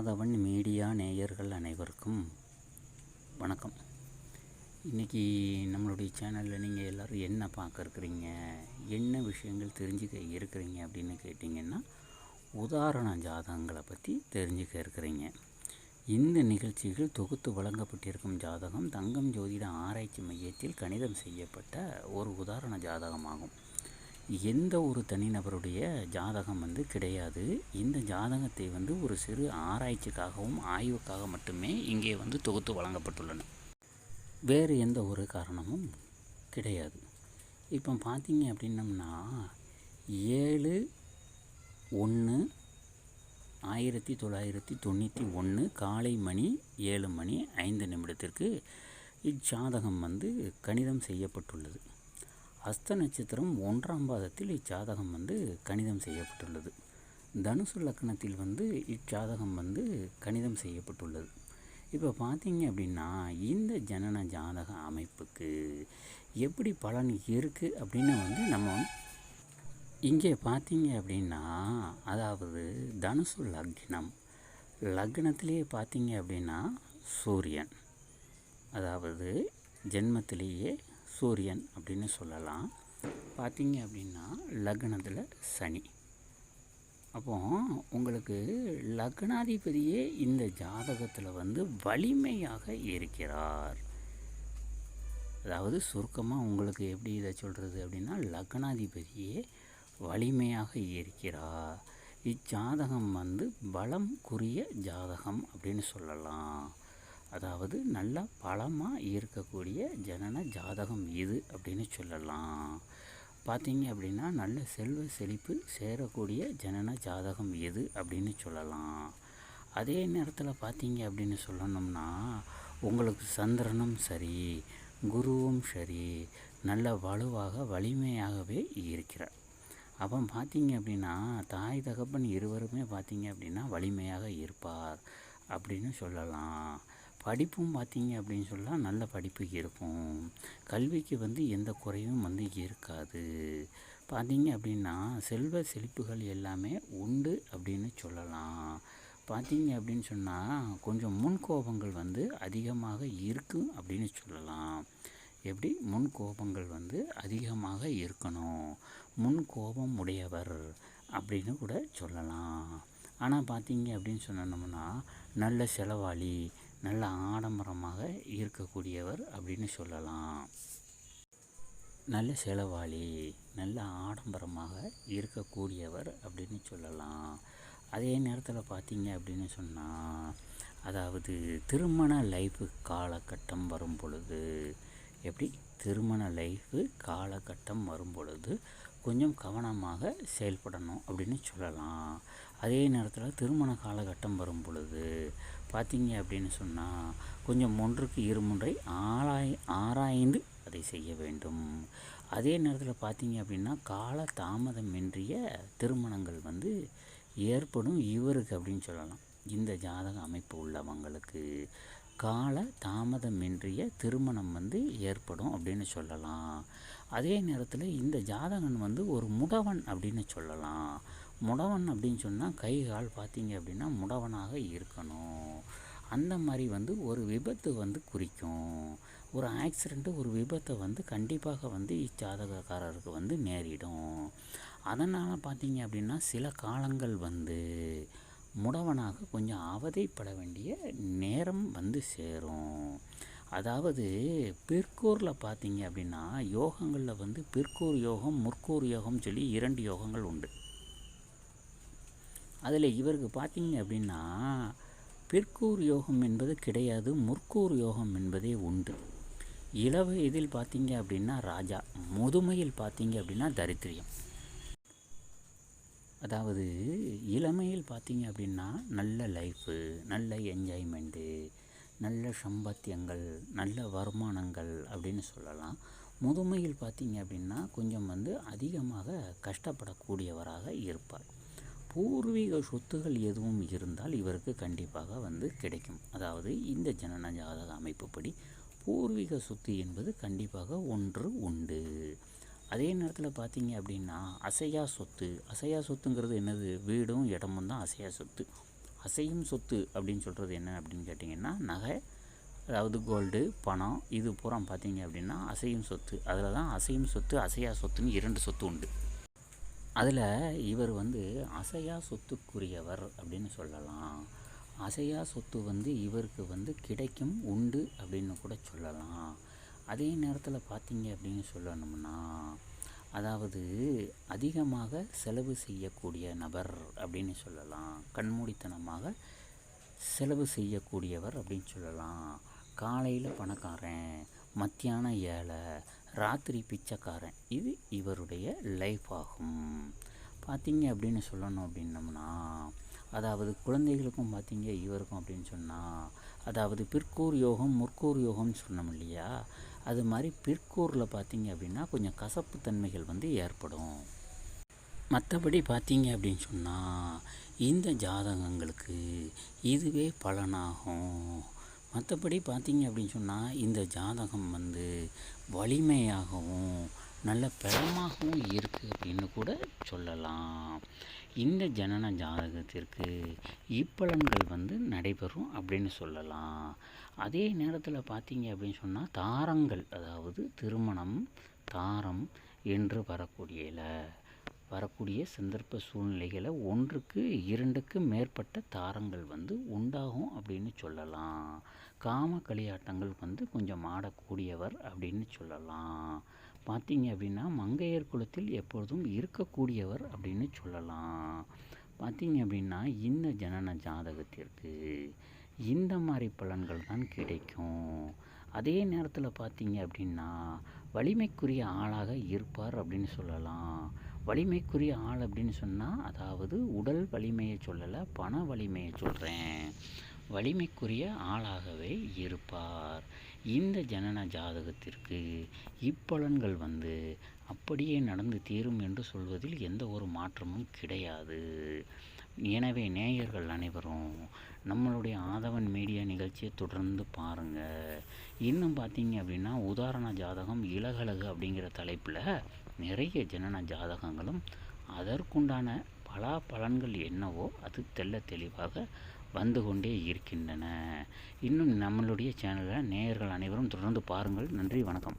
Madhavan media நேயர்கள் அனைவருக்கும் வணக்கம். இன்றைக்கி நம்மளுடைய சேனலில் நீங்கள் எல்லோரும் என்ன பார்க்க இருக்கிறீங்க, என்ன விஷயங்கள் தெரிஞ்சுக்க இருக்கிறீங்க அப்படின்னு கேட்டிங்கன்னா, உதாரண ஜாதகங்களை பற்றி தெரிஞ்சுக்க இருக்கிறீங்க. இந்த நிகழ்ச்சிகள் தொகுத்து வழங்கப்பட்டிருக்கும் ஜாதகம் தங்கம் ஜோதிட ஆராய்ச்சி மையத்தில் கணிதம் செய்யப்பட்ட ஒரு உதாரண ஜாதகமாகும். எந்த ஒரு தனிநபருடைய ஜாதகம் கிடையாது. இந்த ஜாதகத்தை ஒரு சிறு ஆராய்ச்சிக்காகவும் ஆய்வுக்காக மட்டுமே இங்கே தொகுத்து வழங்கப்பட்டுள்ளன. வேறு எந்த ஒரு காரணமும் கிடையாது. இப்போ பார்த்தீங்க அப்படின்னம்னா 7/1/1991 காலை மணி 7:05 இச்சாதகம் கணிதம் செய்யப்பட்டுள்ளது. அஸ்த நட்சத்திரம் 1ஆம் பாதத்தில் இச்சாதகம் கணிதம் செய்யப்பட்டுள்ளது. தனுசு லக்னத்தில் இச்சாதகம் கணிதம் செய்யப்பட்டுள்ளது. இப்போ பார்த்தீங்க அப்படின்னா இந்த ஜனன ஜாதக அமைப்புக்கு எப்படி பலன் இருக்குது அப்படின்னு நம்ம இங்கே பார்த்தீங்க அப்படின்னா, அதாவது தனுசு லக்னத்திலேயே பார்த்தீங்க அப்படின்னா சூரியன், அதாவது ஜென்மத்திலேயே சூரியன் அப்படின்னு சொல்லலாம். பார்த்தீங்க அப்படின்னா லக்னத்தில் சனி. அப்போ உங்களுக்கு லக்னாதிபதியே இந்த ஜாதகத்தில் வலிமையாக இருக்கிறார். அதாவது சுருக்கமாக உங்களுக்கு எப்படி இதை சொல்கிறது அப்படின்னா, லக்னாதிபதியே வலிமையாக இருக்கிறார். இச்சாதகம் பலம்க்குரிய ஜாதகம் அப்படின்னு சொல்லலாம். அதாவது நல்ல பலமாக இருக்கக்கூடிய ஜனன ஜாதகம் இது அப்படின்னு சொல்லலாம். பார்த்தீங்க அப்படின்னா நல்ல செல்வ செழிப்பு சேரக்கூடிய ஜனன ஜாதகம் எது அப்படின்னு சொல்லலாம். அதே நேரத்தில் பார்த்தீங்க அப்படின்னு சொல்லணும்னா உங்களுக்கு சந்திரனும் சரி, குருவும் சரி நல்ல வலுவாக வலிமையாகவே இருக்கிறார். அப்போ பார்த்தீங்க அப்படின்னா தாய் தகப்பன் இருவருமே பார்த்தீங்க அப்படின்னா வலிமையாக இருப்பார் அப்படின்னு சொல்லலாம். படிப்பும் பார்த்தீங்க அப்படின்னு சொல்லலாம் நல்ல படிப்பு இருக்கும். கல்விக்கு எந்த குறையும் இருக்காது. பார்த்தீங்க அப்படின்னா செல்வ செழிப்புகள் எல்லாமே உண்டு அப்படின்னு சொல்லலாம். பார்த்தீங்க அப்படின்னு சொன்னால் கொஞ்சம் முன்கோபங்கள் அதிகமாக இருக்கும் அப்படின்னு சொல்லலாம். எப்படி முன்கோபங்கள் அதிகமாக இருக்கணும், முன்கோபம் உடையவர் அப்படின்னு கூட சொல்லலாம். ஆனால் பார்த்தீங்க அப்படின்னு சொன்னோம்னா நல்ல செலவாளி, நல்ல ஆடம்பரமாக இருக்கக்கூடியவர் அப்படின்னு சொல்லலாம். நல்ல செலவாளி, நல்ல ஆடம்பரமாக இருக்கக்கூடியவர் அப்படின்னு சொல்லலாம். அதே நேரத்தில் பார்த்தீங்க அப்படின்னு சொன்னால், அதாவது திருமண லைஃபு காலகட்டம் வரும் பொழுது, எப்படி திருமண லைஃபு காலகட்டம் வரும் பொழுது கொஞ்சம் கவனமாக செயல்படணும் அப்படின்னு சொல்லலாம். அதே நேரத்தில் திருமண காலகட்டம் வரும் பொழுது பார்த்தீங்க அப்படின்னு சொன்னால் கொஞ்சம் ஒன்றுக்கு இருமுறை ஆராய்ந்து அதை செய்ய வேண்டும். அதே நேரத்தில் பார்த்தீங்க அப்படின்னா கால தாமதமின்றிய திருமணங்கள் ஏற்படும் இவருக்கு அப்படின்னு சொல்லலாம். இந்த ஜாதக அமைப்பு உள்ளவங்களுக்கு கால தாமதமின்றிய திருமணம் ஏற்படும் அப்படின்னு சொல்லலாம். அதே நேரத்தில் இந்த ஜாதகன் ஒரு முடவன் அப்படின்னு சொல்லலாம். முடவன் அப்படின்னு சொன்னால் கை கால் பார்த்தீங்க அப்படின்னா முடவனாக இருக்கணும். அந்த மாதிரி ஒரு விபத்து குறிக்கும். ஒரு ஆக்சிடெண்ட்டு, ஒரு விபத்தை கண்டிப்பாக இச்சாதகக்காரருக்கு நேரிடும். அதனால் பார்த்தீங்க அப்படின்னா சில காலங்கள் முடவனாக கொஞ்சம் அவதைப்பட வேண்டிய நேரம் சேரும். அதாவது பிற்கூரில் பார்த்தீங்க அப்படின்னா யோகங்களில் பிற்கூர் யோகம், முற்கூர் யோகம் சொல்லி 2 யோகங்கள் உண்டு. அதில் இவருக்கு பார்த்தீங்க அப்படின்னா பிற்கூர் யோகம் என்பது கிடையாது, முற்கூர் யோகம் என்பதே உண்டு. இளவயதில் பார்த்தீங்க அப்படின்னா ராஜா, முதுமையில் பார்த்தீங்க அப்படின்னா தரித்திரியம். அதாவது இளமையில் பார்த்தீங்க அப்படின்னா நல்ல லைஃபு, நல்ல என்ஜாய்மெண்ட்டு, நல்ல சம்பாத்தியங்கள், நல்ல வருமானங்கள் அப்படின்னு சொல்லலாம். முதுமையில் பார்த்தீங்க அப்படின்னா கொஞ்சம் அதிகமாக கஷ்டப்படக்கூடியவராக இருப்பார். பூர்வீக சொத்துகள் எதுவும் இருந்தால் இவருக்கு கண்டிப்பாக கிடைக்கும். அதாவது இந்த ஜனன ஜாதக அமைப்புப்படி பூர்வீக சொத்து என்பது கண்டிப்பாக ஒன்று உண்டு. அதே நேரத்தில் பார்த்தீங்க அப்படின்னா அசையா சொத்துங்கிறது என்னது, வீடும் இடமும் தான் அசையா சொத்து. அசையும் சொத்து அப்படின்னு சொல்கிறது என்ன அப்படின்னு கேட்டிங்கன்னா, நகை, அதாவது கோல்டு, பணம், இது பூரா பார்த்தீங்க அப்படின்னா அசையும் சொத்து. அதில் தான் அசையும் சொத்து, அசையா சொத்துன்னு 2 சொத்து உண்டு. அதில் இவர் அசையா சொத்துக்குரியவர் அப்படின்னு சொல்லலாம். அசையா சொத்து இவருக்கு கிடைக்கும், உண்டு அப்படின்னு கூட சொல்லலாம். அதே நேரத்தில் பார்த்தீங்க அப்படின்னு சொல்லணும்னா, அதாவது அதிகமாக செலவு செய்யக்கூடிய நபர் அப்படின்னு சொல்லலாம். கண்மூடித்தனமாக செலவு செய்யக்கூடியவர் அப்படின்னு சொல்லலாம். காலையில் பணக்காரன், மத்தியானம் ஏழை, ராத்திரி பிச்சைக்காரன், இது இவருடைய லைஃப் ஆகும். பார்த்தீங்க அப்படின்னு சொல்லணும் அப்படின்னம்னா, அதாவது குழந்தைகளுக்கும் பார்த்தீங்க இவருக்கும் அப்படின்னு சொன்னால், அதாவது பிற்கூர் யோகம் முற்கூர் யோகம்னு சொன்னோம் இல்லையா, அது மாதிரி பிற்கூரில் பார்த்தீங்க அப்படின்னா கொஞ்சம் கசப்பு தன்மைகள் ஏற்படும். மற்றபடி பார்த்தீங்க அப்படின்னு சொன்னால் இந்த ஜாதகங்களுக்கு இதுவே பலனாகும். மற்றபடி பார்த்தீங்க அப்படின்னு சொன்னால் இந்த ஜாதகம் வலிமையாகவும் நல்ல பலமாகவும் இருக்குது அப்படின்னு கூட சொல்லலாம். இந்த ஜனன ஜாதகத்திற்கு இப்பலன்கள் நடைபெறும் அப்படின்னு சொல்லலாம். அதே நேரத்தில் பார்த்தீங்க அப்படின்னு சொன்னால் தாரங்கள், அதாவது திருமணம், தாரம் என்று வரக்கூடிய சந்தர்ப்ப சூழ்நிலைகளை 1க்கு 2க்கு மேற்பட்ட தாரங்கள் உண்டாகும் அப்படின்னு சொல்லலாம். காம களியாட்டங்கள் கொஞ்சம் ஆடக்கூடியவர் அப்படின்னு சொல்லலாம். பார்த்தீங்க அப்படின்னா மங்கையர் குலத்தில் எப்பொழுதும் இருக்கக்கூடியவர் அப்படின்னு சொல்லலாம். பார்த்தீங்க அப்படின்னா இந்த ஜனன ஜாதகத்திற்கு இந்த மாதிரி பலன்கள் தான் கிடைக்கும். அதே நேரத்தில் பார்த்தீங்க அப்படின்னா வலிமைக்குரிய ஆளாக இருப்பார் அப்படின்னு சொல்லலாம். வலிமைக்குரிய ஆள் அப்படின்னு சொன்னால், அதாவது உடல் வலிமையை சொல்லலை, பண வலிமையை சொல்கிறேன். வலிமைக்குரிய ஆளாகவே இருப்பார். இந்த ஜனன ஜாதகத்திற்கு இப்பலன்கள் அப்படியே நடந்து தீரும் என்று சொல்வதில் எந்த ஒரு மாற்றமும் கிடையாது. எனவே நேயர்கள் அனைவரும் நம்மளுடைய ஆதவன் மீடியா நிகழ்ச்சியை தொடர்ந்து பாருங்கள். இன்னும் பார்த்தீங்க அப்படின்னா உதாரண ஜாதகம் இலகழகு அப்படிங்கிற தலைப்பில் நிறைய ஜனன ஜாதகங்களும் அதற்குண்டான பலன்கள் என்னவோ அது தெளிவாக வந்து கொண்டே இருக்கின்றன. இன்னும் நம்மளுடைய சேனலை நேயர்கள் அனைவரும் தொடர்ந்து பாருங்கள். நன்றி, வணக்கம்.